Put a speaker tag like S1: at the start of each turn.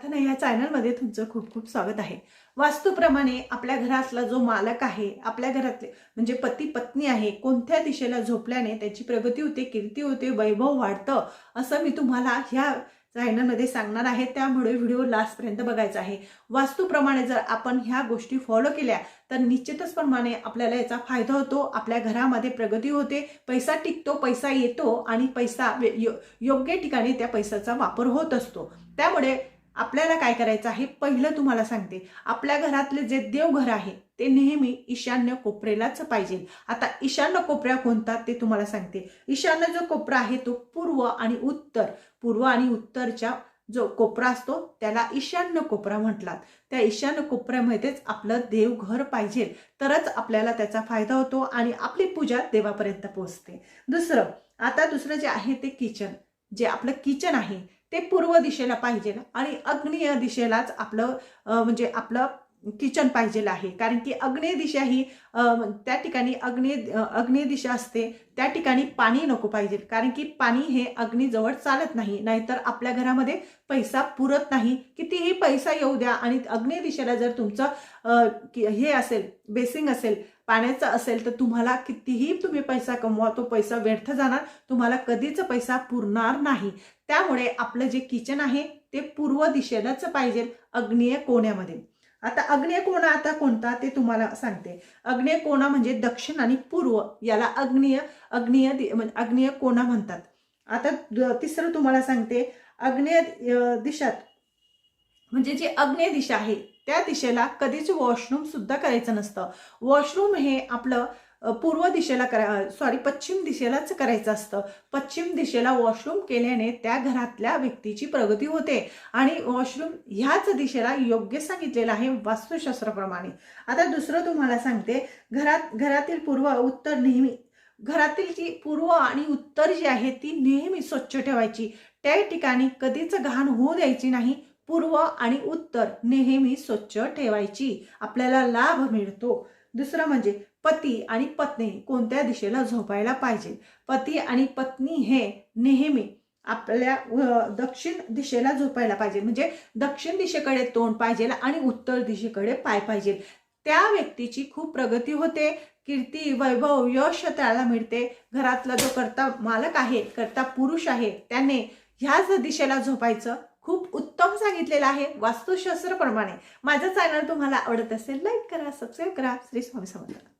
S1: प्रार्थना या चॅनलमध्ये तुमचं खूप खूप स्वागत आहे। वास्तूप्रमाणे आपल्या घरातला जो मालक आहे, आपल्या घरातले म्हणजे पती पत्नी आहे, कोणत्या दिशेला झोपल्याने त्याची प्रगती होते, कीर्ती होते, वैभव वाढतं असं मी तुम्हाला ह्या चॅनलमध्ये सांगणार आहे। त्यामुळे व्हिडिओ लास्टपर्यंत बघायचा आहे। वास्तूप्रमाणे जर आपण ह्या गोष्टी फॉलो केल्या तर निश्चितच प्रमाणे आपल्याला याचा फायदा होतो, आपल्या घरामध्ये प्रगती होते, पैसा टिकतो, पैसा येतो आणि पैसा योग्य ठिकाणी त्या पैशाचा वापर होत असतो। त्यामुळे आपल्याला काय करायचं आहे, पहिलं तुम्हाला सांगते, आपल्या घरातले जे देवघर आहे ते नेहमी ईशान्य कोपऱ्यालाच पाहिजे। आता ईशान्य कोपरा कोणता ते तुम्हाला सांगते। ईशान्य जो कोपरा आहे तो पूर्व आणि उत्तरच्या जो कोपरा असतो त्याला ईशान्य कोपरा म्हटलात। त्या ईशान्य कोपऱ्यामध्येच आपलं देवघर पाहिजे, तरच आपल्याला त्याचा फायदा होतो आणि आपली पूजा देवापर्यंत पोहोचते। दुसरं जे आहे ते किचन, जे आपलं किचन आहे ते पूर्व दिशेला पाहिजे आणि आग्नेय दिशेलाच आपलं आपलं किचन पाहिजे आहे। कारण की आग्नेय दिशा ही त्या ठिकाणी आग्नेय दिशा असते, त्या ठिकाणी पाणी नको पाहिजे। कारण की पाणी हे अग्नीजवळ चालत नाही, नाहीतर आपल्या घरामध्ये पैसा पुरत नाही। कितीही पैसा येऊ द्या आणि आग्नेय दिशेला जर तुमचं हे असेल, बेसिंग असेल, पाण्याचं असेल, तर तुम्हाला कितीही तुम्ही पैसा कमवा, तो पैसा व्यर्थ जाणार, तुम्हाला कधीच पैसा पुरणार नाही। त्यामुळे आपलं जे किचन आहे ते पूर्व दिशेलाच पाहिजे, आग्नेय कोण्यामध्ये। आता आग्नेय कोणा आता कोणता ते तुम्हाला सांगते। आग्नेय कोणा म्हणजे दक्षिण आणि पूर्व, याला आग्नेय कोणा म्हणतात। आता तिसरं तुम्हाला सांगते, आग्नेय दिशात म्हणजे जी आग्नेय दिशा आहे त्या दिशेला कधीच वॉशरूम सुद्धा करायचं नसतं। वॉशरूम हे आपलं पूर्व दिशेला पश्चिम दिशेलाच करायचं असतं। पश्चिम दिशेला वॉशरूम केल्याने त्या घरातल्या व्यक्तीची प्रगती होते आणि वॉशरूम ह्याच दिशेला योग्य सांगितलेलं आहे वास्तुशास्त्राप्रमाणे। आता दुसरं तुम्हाला सांगते, घरातील पूर्व उत्तर नेहमी, घरातील जी पूर्व आणि उत्तर जी आहे ती नेहमी स्वच्छ ठेवायची, त्या ठिकाणी कधीच घाण होऊ द्यायची नाही। पूर्व आणि उत्तर नेहमी स्वच्छ ठेवायची, आपल्याला लाभ मिळतो। दुसरं म्हणजे पती आणि पत्नी कोणत्या दिशेला झोपायला पाहिजे। पती आणि पत्नी हे नेहमी आपल्या दक्षिण दिशेला झोपायला पाहिजे, म्हणजे दक्षिण दिशेकडे तोंड पाहिजे आणि उत्तर दिशेकडे पाय पाहिजे। त्या व्यक्तीची खूप प्रगती होते, कीर्ती, वैभव, यश त्याला मिळते। घरातला जो कर्ता मालक आहे, कर्ता पुरुष आहे, त्याने ह्याच दिशेला झोपायचं, खूप उत्तम सांगितलेलं आहे वास्तुशास्त्राप्रमाणे। माझं चॅनल तुम्हाला आवडत असेल लाईक करा, सबस्क्राईब करा। श्री स्वामी समर्थ।